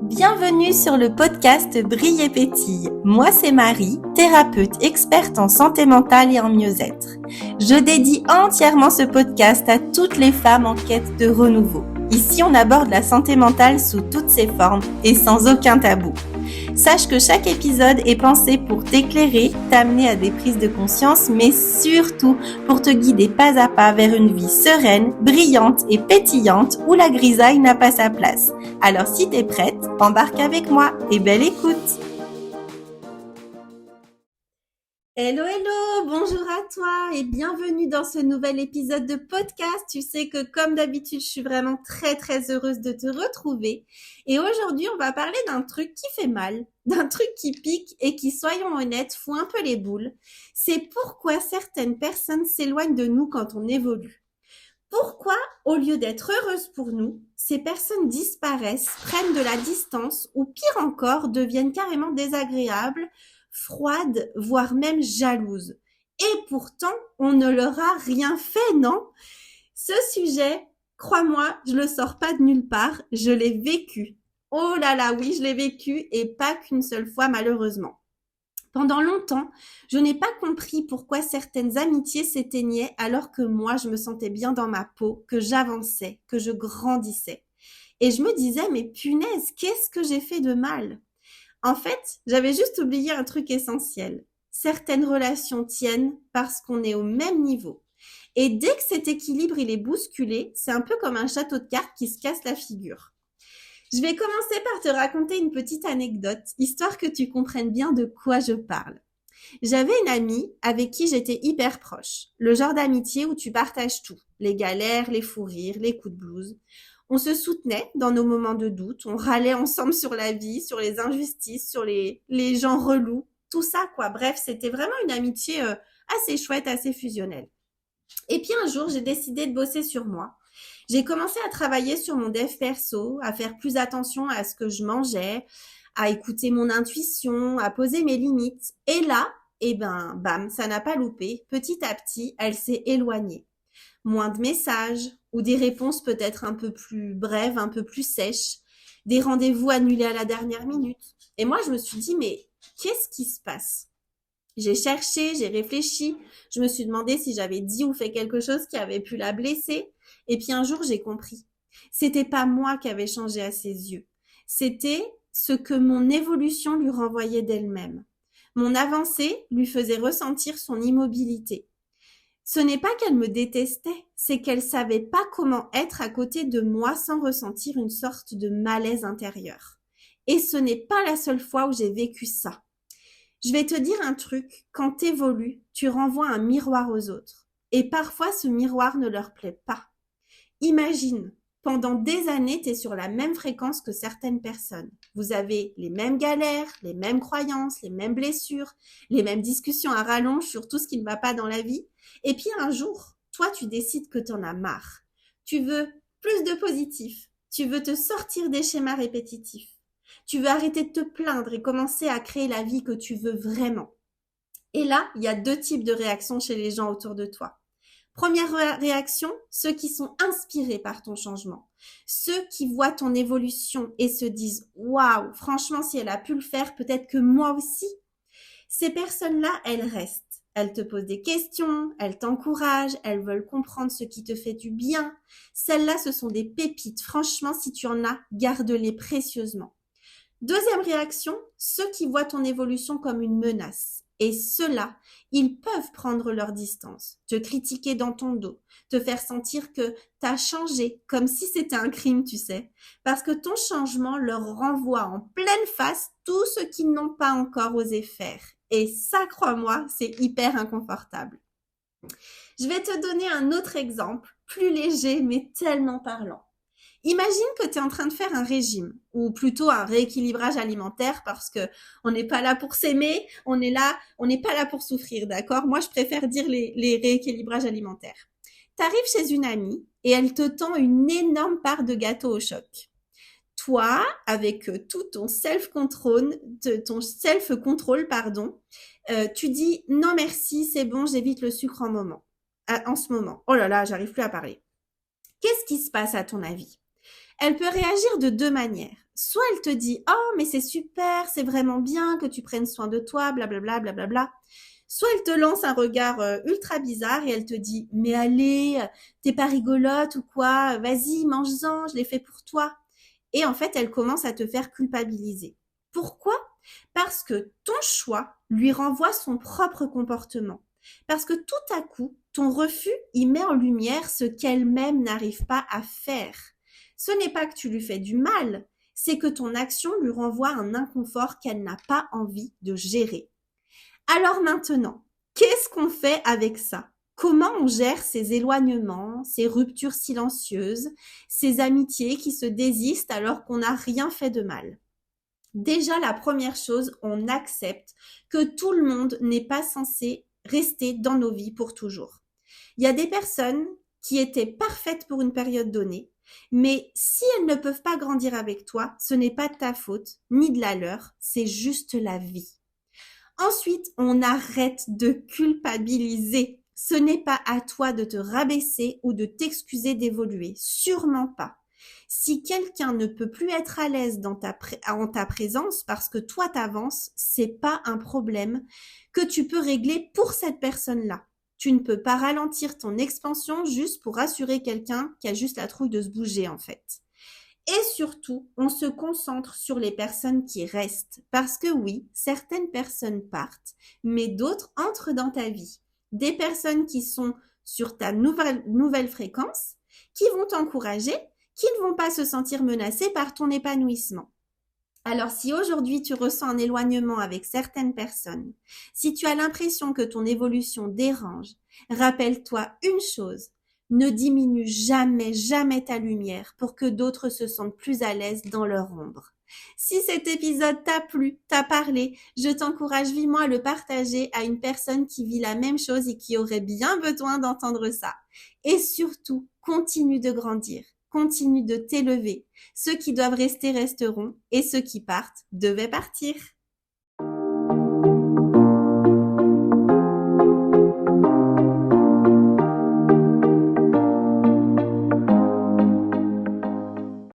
Bienvenue sur le podcast Brille et Pétille. Moi, c'est Marie, thérapeute experte en santé mentale et en mieux-être. Je dédie entièrement ce podcast à toutes les femmes en quête de renouveau. Ici, on aborde la santé mentale sous toutes ses formes et sans aucun tabou. Sache que chaque épisode est pensé pour t'éclairer, t'amener à des prises de conscience, mais surtout pour te guider pas à pas vers une vie sereine, brillante et pétillante où la grisaille n'a pas sa place. Alors si t'es prête, embarque avec moi et belle écoute! Hello, bonjour à toi et bienvenue dans ce nouvel épisode de podcast. Tu sais que comme d'habitude, je suis vraiment très heureuse de te retrouver. Et aujourd'hui, on va parler d'un truc qui fait mal, d'un truc qui pique et qui, soyons honnêtes, fout un peu les boules. C'est pourquoi certaines personnes s'éloignent de nous quand on évolue. Pourquoi, au lieu d'être heureuses pour nous, ces personnes disparaissent, prennent de la distance ou pire encore, deviennent carrément désagréables, froides, voire même jalouses. Et pourtant, on ne leur a rien fait, non? Ce sujet, crois-moi, je le sors pas de nulle part, je l'ai vécu. Oh là là, oui, je l'ai vécu et pas qu'une seule fois malheureusement. Pendant longtemps, je n'ai pas compris pourquoi certaines amitiés s'éteignaient alors que moi, je me sentais bien dans ma peau, que j'avançais, que je grandissais. Et je me disais, mais punaise, qu'est-ce que j'ai fait de mal? En fait, j'avais juste oublié un truc essentiel. Certaines relations tiennent parce qu'on est au même niveau. Et dès que cet équilibre il est bousculé, c'est un peu comme un château de cartes qui se casse la figure. Je vais commencer par te raconter une petite anecdote, histoire que tu comprennes bien de quoi je parle. J'avais une amie avec qui j'étais hyper proche. Le genre d'amitié où tu partages tout. Les galères, les fous rires, les coups de blues. On se soutenait dans nos moments de doute. On râlait ensemble sur la vie, sur les injustices, sur les gens relous. Tout ça, quoi. Bref, c'était vraiment une amitié assez chouette, assez fusionnelle. Et puis un jour, j'ai décidé de bosser sur moi. J'ai commencé à travailler sur mon dev perso, à faire plus attention à ce que je mangeais, à écouter mon intuition, à poser mes limites. Et là, bam, ça n'a pas loupé. Petit à petit, elle s'est éloignée. Moins de messages ou des réponses peut-être un peu plus brèves, un peu plus sèches, des rendez-vous annulés à la dernière minute. Et moi, je me suis dit, mais qu'est-ce qui se passe? J'ai cherché, j'ai réfléchi, je me suis demandé si j'avais dit ou fait quelque chose qui avait pu la blesser. Et puis un jour, j'ai compris. C'était pas moi qui avait changé à ses yeux. C'était ce que mon évolution lui renvoyait d'elle-même. Mon avancée lui faisait ressentir son immobilité. Ce n'est pas qu'elle me détestait, c'est qu'elle savait pas comment être à côté de moi sans ressentir une sorte de malaise intérieur. Et ce n'est pas la seule fois où j'ai vécu ça. Je vais te dire un truc, quand t'évolues, tu renvoies un miroir aux autres. Et parfois, ce miroir ne leur plaît pas. Imagine, pendant des années, t'es sur la même fréquence que certaines personnes. Vous avez les mêmes galères, les mêmes croyances, les mêmes blessures, les mêmes discussions à rallonge sur tout ce qui ne va pas dans la vie. Et puis un jour, toi, tu décides que t'en as marre. Tu veux plus de positif. Tu veux te sortir des schémas répétitifs. Tu veux arrêter de te plaindre et commencer à créer la vie que tu veux vraiment. Et là, il y a deux types de réactions chez les gens autour de toi. Première réaction, ceux qui sont inspirés par ton changement. Ceux qui voient ton évolution et se disent « Waouh, franchement, si elle a pu le faire, peut-être que moi aussi ». Ces personnes-là, elles restent. Elles te posent des questions, elles t'encouragent, elles veulent comprendre ce qui te fait du bien. Celles-là, ce sont des pépites. Franchement, si tu en as, garde-les précieusement. Deuxième réaction, ceux qui voient ton évolution comme une menace. Et ceux-là, ils peuvent prendre leur distance, te critiquer dans ton dos, te faire sentir que t'as changé, comme si c'était un crime, tu sais. Parce que ton changement leur renvoie en pleine face tout ce qu'ils n'ont pas encore osé faire. Et ça, crois-moi, c'est hyper inconfortable. Je vais te donner un autre exemple, plus léger mais tellement parlant. Imagine que tu es en train de faire un régime ou plutôt un rééquilibrage alimentaire parce que on n'est pas là pour s'aimer, on n'est pas là pour souffrir, d'accord? Moi, je préfère dire les rééquilibrages alimentaires. Tu arrives chez une amie et elle te tend une énorme part de gâteau au choc. Toi, avec tout ton self-control, tu dis non merci, c'est bon, j'évite le sucre en ce moment. Oh là là, j'arrive plus à parler. Qu'est-ce qui se passe à ton avis? Elle peut réagir de deux manières. Soit elle te dit « Oh, mais c'est super, c'est vraiment bien que tu prennes soin de toi, blablabla, blablabla. » Soit elle te lance un regard ultra bizarre et elle te dit « Mais allez, t'es pas rigolote ou quoi? Vas-y, mange-en, je l'ai fait pour toi. » Et en fait, elle commence à te faire culpabiliser. Pourquoi? Parce que ton choix lui renvoie son propre comportement. Parce que tout à coup, ton refus y met en lumière ce qu'elle-même n'arrive pas à faire. Ce n'est pas que tu lui fais du mal, c'est que ton action lui renvoie un inconfort qu'elle n'a pas envie de gérer. Alors maintenant, qu'est-ce qu'on fait avec ça? Comment on gère ces éloignements, ces ruptures silencieuses, ces amitiés qui se désistent alors qu'on n'a rien fait de mal? Déjà, la première chose, on accepte que tout le monde n'est pas censé rester dans nos vies pour toujours. Il y a des personnes qui étaient parfaites pour une période donnée, mais si elles ne peuvent pas grandir avec toi, ce n'est pas de ta faute, ni de la leur, c'est juste la vie. Ensuite, on arrête de culpabiliser. Ce n'est pas à toi de te rabaisser ou de t'excuser d'évoluer, sûrement pas. Si quelqu'un ne peut plus être à l'aise en ta présence parce que toi t'avances, c'est pas un problème que tu peux régler pour cette personne-là. Tu ne peux pas ralentir ton expansion juste pour rassurer quelqu'un qui a juste la trouille de se bouger en fait. Et surtout, on se concentre sur les personnes qui restent. Parce que oui, certaines personnes partent, mais d'autres entrent dans ta vie. Des personnes qui sont sur ta nouvelle fréquence, qui vont t'encourager, qui ne vont pas se sentir menacées par ton épanouissement. Alors si aujourd'hui tu ressens un éloignement avec certaines personnes, si tu as l'impression que ton évolution dérange, rappelle-toi une chose, ne diminue jamais, jamais ta lumière pour que d'autres se sentent plus à l'aise dans leur ombre. Si cet épisode t'a plu, t'a parlé, je t'encourage vivement à le partager à une personne qui vit la même chose et qui aurait bien besoin d'entendre ça. Et surtout, continue de grandir, continue de t'élever. Ceux qui doivent rester resteront et ceux qui partent devaient partir.